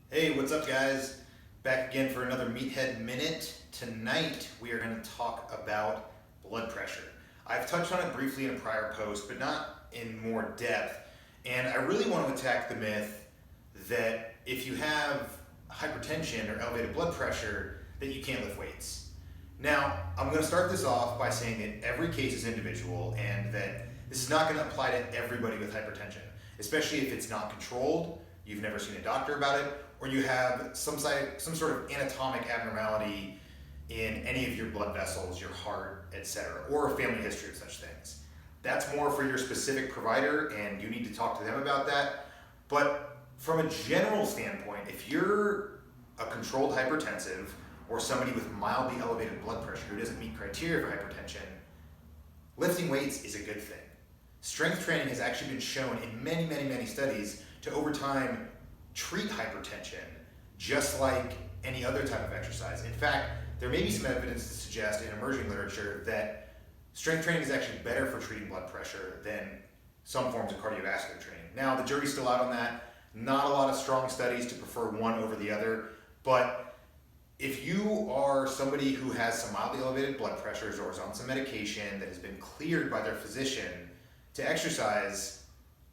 Hey, what's up guys? Back again for another Meathead Minute. Tonight we are going to talk about blood pressure. I've touched on it briefly in a prior post, but not in more depth. And I really want to attack the myth that if you have hypertension or elevated blood pressure, that you can't lift weights. Now, I'm going to start this off by saying that every case is individual and that this is not going to apply to everybody with hypertension, especially if it's not controlled, you've never seen a doctor about it, or you have some sort of anatomic abnormality in any of your blood vessels, your heart, etc., or a family history of such things. That's more for your specific provider, and you need to talk to them about that. But from a general standpoint, if you're a controlled hypertensive or somebody with mildly elevated blood pressure who doesn't meet criteria for hypertension, lifting weights is a good thing. Strength training has actually been shown in many studies to over time treat hypertension just like any other type of exercise. In fact, there may be some evidence to suggest in emerging literature that strength training is actually better for treating blood pressure than some forms of cardiovascular training. Now, the jury's still out on that. Not a lot of strong studies to prefer one over the other, but if you are somebody who has some mildly elevated blood pressures or is on some medication that has been cleared by their physician to exercise,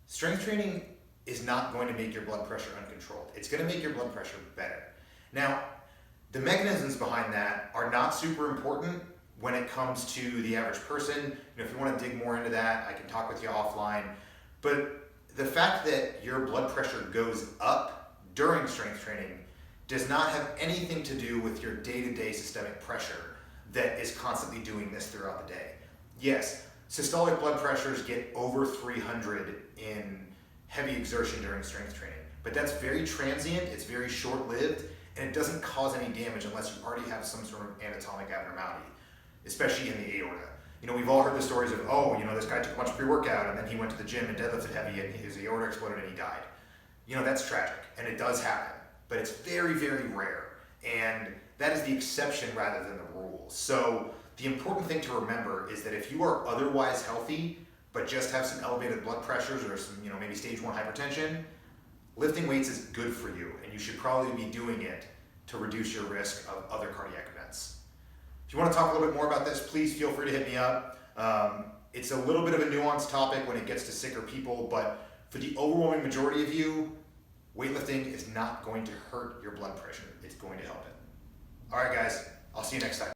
strength training is not going to make your blood pressure uncontrolled. It's going to make your blood pressure better. Now, the mechanisms behind that are not super important when it comes to the average person. If you want to dig more into that, I can talk with you offline. But the fact that your blood pressure goes up during strength training does not have anything to do with your day-to-day systemic pressure that is constantly doing this throughout the day. Yes, systolic blood pressures get over 300 in heavy exertion during strength training, but that's very transient, it's very short-lived, and it doesn't cause any damage unless you already have some sort of anatomic abnormality, especially in the aorta. We've all heard the stories of, this guy took a bunch of pre-workout and then he went to the gym and deadlifted heavy and his aorta exploded and he died. That's tragic, and it does happen, but it's very rare, and that is the exception rather than the rule. So the important thing to remember is that if you are otherwise healthy, but just have some elevated blood pressures or some, maybe stage 1 hypertension, lifting weights is good for you, and you should probably be doing it to reduce your risk of other cardiac events. If you want to talk a little bit more about this, please feel free to hit me up. It's a little bit of a nuanced topic when it gets to sicker people, but for the overwhelming majority of you, weightlifting is not going to hurt your blood pressure. It's going to help it. All right, guys, I'll see you next time.